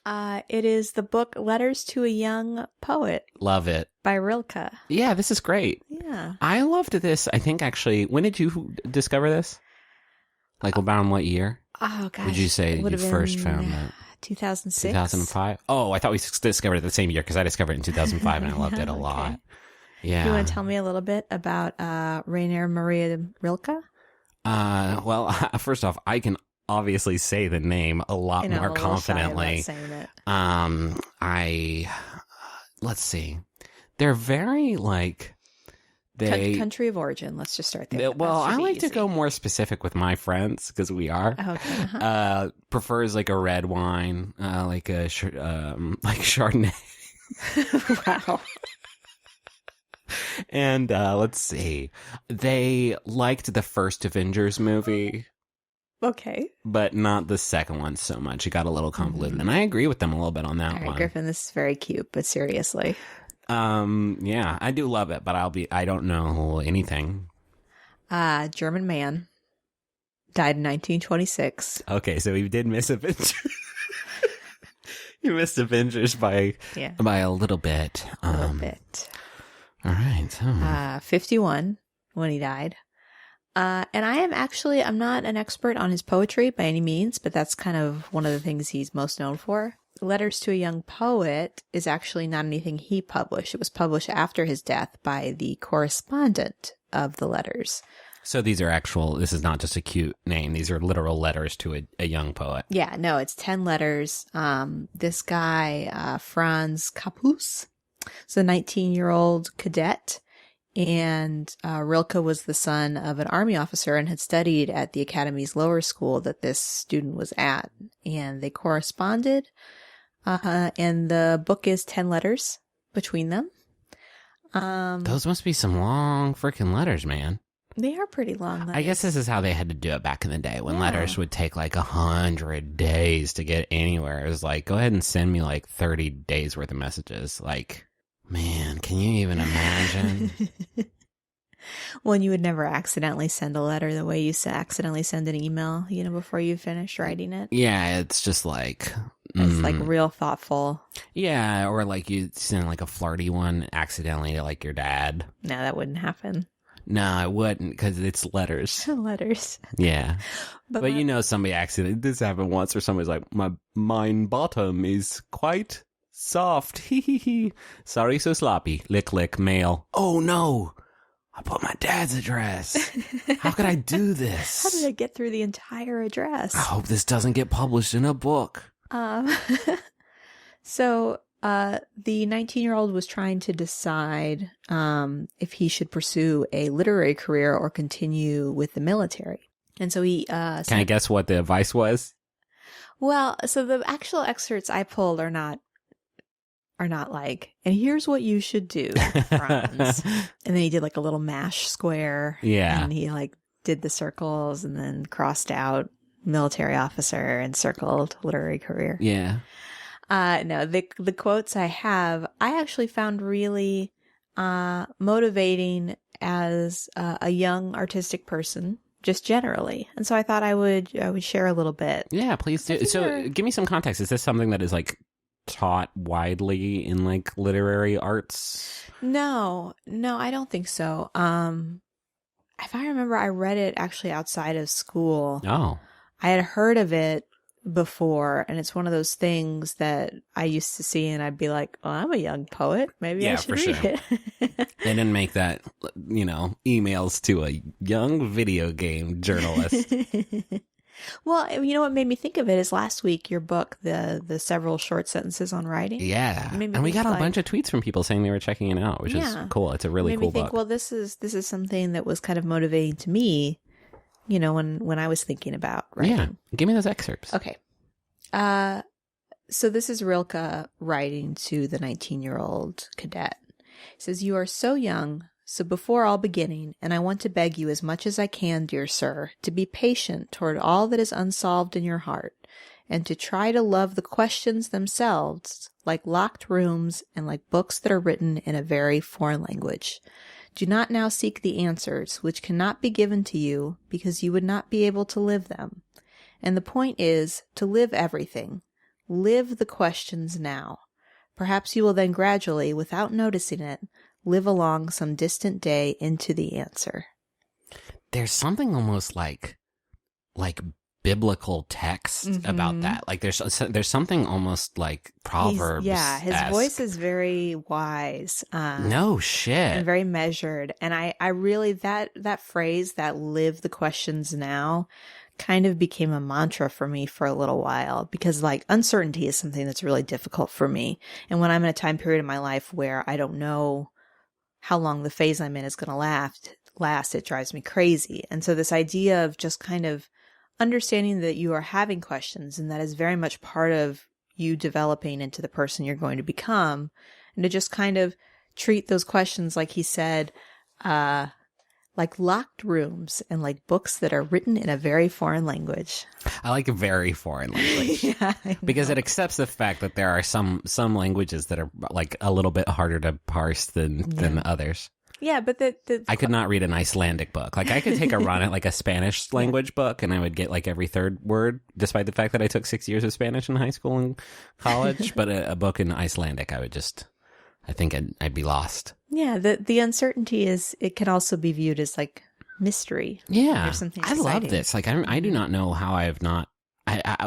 It is the book Letters to a Young Poet Love it. by Rilke. Yeah, this is great. Yeah. I loved this. I think actually, when did you discover this? Like about what year? Oh, gosh. Would you say It would you have first been found that? 2006. 2005? Oh, I thought we discovered it the same year because I discovered it in 2005 and I loved it a lot. Yeah. Do you want to tell me a little bit about Rainer Maria Rilke? Well, first off, I can obviously say the name a lot more confidently. Let's see. They're very country of origin. Let's just start there. Well, I like to go more specific with my friends because we are. Okay. Prefers like a red wine, like a like Chardonnay. Wow. And let's see. They liked the first Avengers movie. Okay. But not the second one so much. It got a little convoluted. And I agree with them a little bit on that one. Griffin, this is very cute, but seriously. Yeah, I do love it, but I don't know anything. German man. Died in 1926. Okay, so he did miss Avengers. You missed Avengers by a little bit. A little bit. All right. 51 when he died. And I'm not an expert on his poetry by any means, but that's kind of one of the things he's most known for. Letters to a Young Poet is actually not anything he published. It was published after his death by the correspondent of the letters. So this is not just a cute name. These are literal letters to a young poet. Yeah, no, it's 10 letters. This guy, Franz Capus, is a 19-year-old cadet. And Rilke was the son of an army officer and had studied at the academy's lower school that this student was at. And they corresponded. And the book is 10 letters between them. Those must be some long freaking letters, man. They are pretty long letters. I guess this is how they had to do it back in the day when letters would take like 100 days to get anywhere. It was like, go ahead and send me like 30 days worth of messages. Like, man, can you even imagine? Well, you would never accidentally send a letter the way you accidentally send an email, before you finish writing it. Yeah, it's just like... It's like real thoughtful. Yeah, or like you send like a flirty one accidentally to like your dad. No, that wouldn't happen. No, it wouldn't because it's letters. Letters. Yeah. But somebody accidentally... This happened once where somebody's like, mine bottom is quite soft. Hee hee hee. Sorry, so sloppy. Lick, lick, mail. Oh, no. I put my dad's address. How could I do this? How did I get through the entire address? I hope this doesn't get published in a book. So the 19-year-old was trying to decide if he should pursue a literary career or continue with the military. And so he... Can I guess what the advice was? Well, so the actual excerpts I pulled are not like, and here's what you should do, Franz. And then he did like a little mash square. Yeah. And he like did the circles and then crossed out military officer and circled literary career. Yeah. No, the quotes I have, I actually found really motivating as a young artistic person, just generally. And so I thought I would share a little bit. Yeah, please do. So give me some context. Is this something that is like taught widely in like literary arts? No, I don't think so. If I remember, I read it actually outside of school. Oh. I had heard of it before, and it's one of those things that I used to see and I'd be like, well, I'm a young poet. Maybe I should read it. They didn't make that, emails to a young video game journalist. Well, what made me think of it is last week, your book, the several short sentences on writing. Yeah. And we got a bunch of tweets from people saying they were checking it out, which is cool. It's a really cool book. Made me think, well, this is something that was kind of motivating to me, when I was thinking about writing. Yeah. Give me those excerpts. Okay. So this is Rilke writing to the 19-year-old cadet. He says, "You are so young. So before all beginning, and I want to beg you as much as I can, dear sir, to be patient toward all that is unsolved in your heart, and to try to love the questions themselves like locked rooms and like books that are written in a very foreign language. Do not now seek the answers which cannot be given to you because you would not be able to live them. And the point is to live everything, Live the questions now. Perhaps you will then gradually, without noticing it, live along some distant day into the answer. There's something almost like biblical text about that. Like there's something almost like Proverbs. His voice is very wise. No shit. And very measured. And I really, that phrase, that live the questions now, kind of became a mantra for me for a little while, because like uncertainty is something that's really difficult for me. And when I'm in a time period in my life where I don't know how long the phase I'm in is going to last, it drives me crazy. And so this idea of just kind of understanding that you are having questions, and that is very much part of you developing into the person you're going to become, and to just kind of treat those questions, like he said, like locked rooms and like books that are written in a very foreign language. I like a very foreign language. Yeah, because it accepts the fact that there are some languages that are like a little bit harder to parse than others. Yeah, but I could not read an Icelandic book. Like I could take a run at like a Spanish language book, and I would get like every third word, despite the fact that I took 6 years of Spanish in high school and college. But a book in Icelandic, I think I'd be lost. Yeah, the uncertainty is, it can also be viewed as like mystery. Yeah, something I love this. Like I do not know how I have not.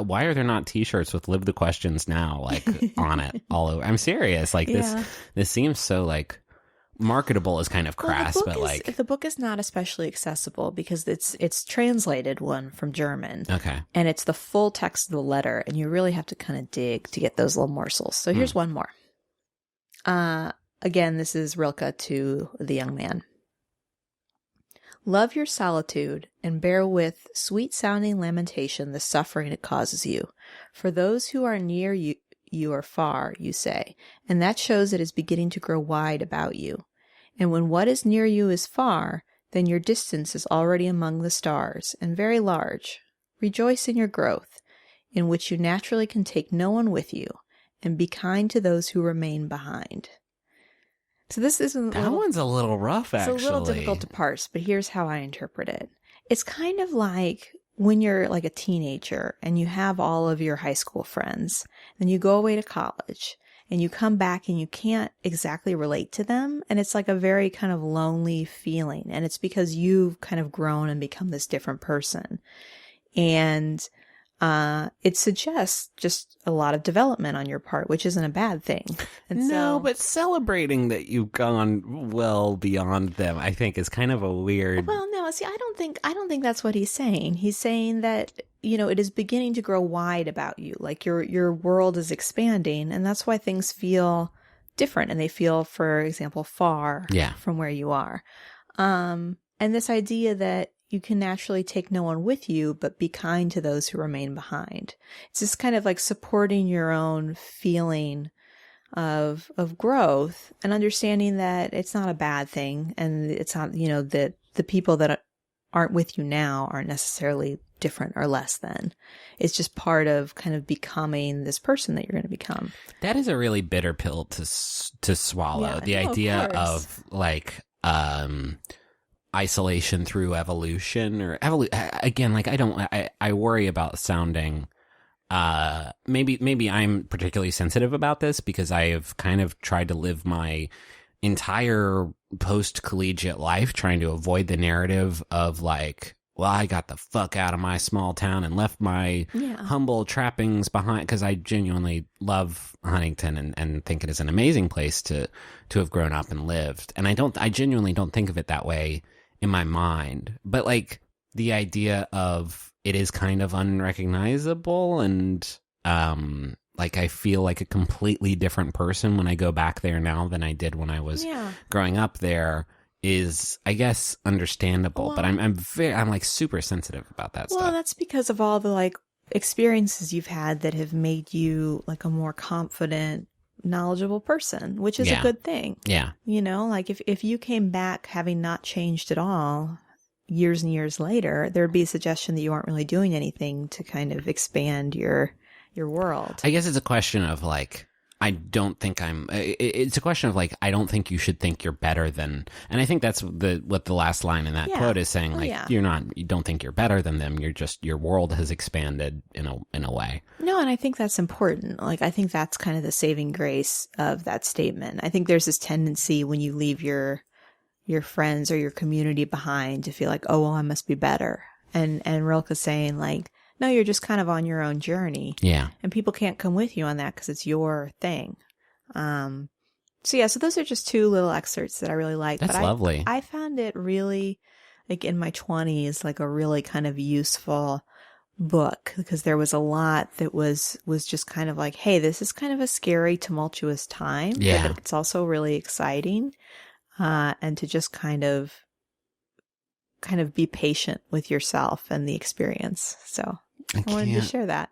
Why are there not T-shirts with "Live the Questions Now" like on it all over? I'm serious. Like this seems so like. Marketable is kind of crass, but like the book is not especially accessible because it's translated one from German. Okay. And it's the full text of the letter, and you really have to kind of dig to get those little morsels. So here's one more. Again, this is Rilke to the young man. Love your solitude and bear with sweet-sounding lamentation the suffering it causes you. For those who are near you are far, you say, and that shows it is beginning to grow wide about you. And when what is near you is far, then your distance is already among the stars, and very large. Rejoice in your growth, in which you naturally can take no one with you, and be kind to those who remain behind. So this isn't that one's a little rough, actually. It's a little difficult to parse, but here's how I interpret it. It's kind of like when you're like a teenager and you have all of your high school friends, then you go away to college and you come back and you can't exactly relate to them. And it's like a very kind of lonely feeling. And it's because you've kind of grown and become this different person. And it suggests just a lot of development on your part, which isn't a bad thing. And but celebrating that you've gone well beyond them, I think, is kind of a weird. Well, no, see, I don't think that's what he's saying. He's saying that, it is beginning to grow wide about you. Like your world is expanding, and that's why things feel different, and they feel, for example, far from where you are. And this idea that you can naturally take no one with you, but be kind to those who remain behind. It's just kind of like supporting your own feeling of growth and understanding that it's not a bad thing. And it's not, that the people that aren't with you now aren't necessarily different or less than. It's just part of kind of becoming this person that you're going to become. That is a really bitter pill to swallow. Yeah, the idea of like, isolation through evolution or again, like I worry about sounding maybe I'm particularly sensitive about this because I have kind of tried to live my entire post-collegiate life trying to avoid the narrative of like, well, I got the fuck out of my small town and left my humble trappings behind, because I genuinely love Huntington and think it is an amazing place to have grown up and lived. And I genuinely don't think of it that way in my mind, but like the idea of it is kind of unrecognizable, and like I feel like a completely different person when I go back there now than I did when I was growing up there is, I guess, understandable. But I'm like super sensitive about that stuff. Well, that's because of all the like experiences you've had that have made you like a more confident, knowledgeable person, which is a good thing. Yeah. Like if you came back having not changed at all years and years later, there'd be a suggestion that you aren't really doing anything to kind of expand your world. I guess it's a question of like, I don't think it's a question of like, I don't think you should think you're better than, and I think that's what the last line in that quote is saying, like, you don't think you're better than them. You're just, your world has expanded in a way. No, and I think that's important. Like, I think that's kind of the saving grace of that statement. I think there's this tendency when you leave your friends or your community behind to feel like, oh, well, I must be better. And Rilke's saying like, no, you're just kind of on your own journey. Yeah. And people can't come with you on that because it's your thing. So those are just two little excerpts that I really like. That's lovely. I found it really, like in my 20s, like a really kind of useful book because there was a lot that was just kind of like, hey, this is kind of a scary, tumultuous time. Yeah. But it's also really exciting. And to just kind of be patient with yourself and the experience. So I wanted to share that.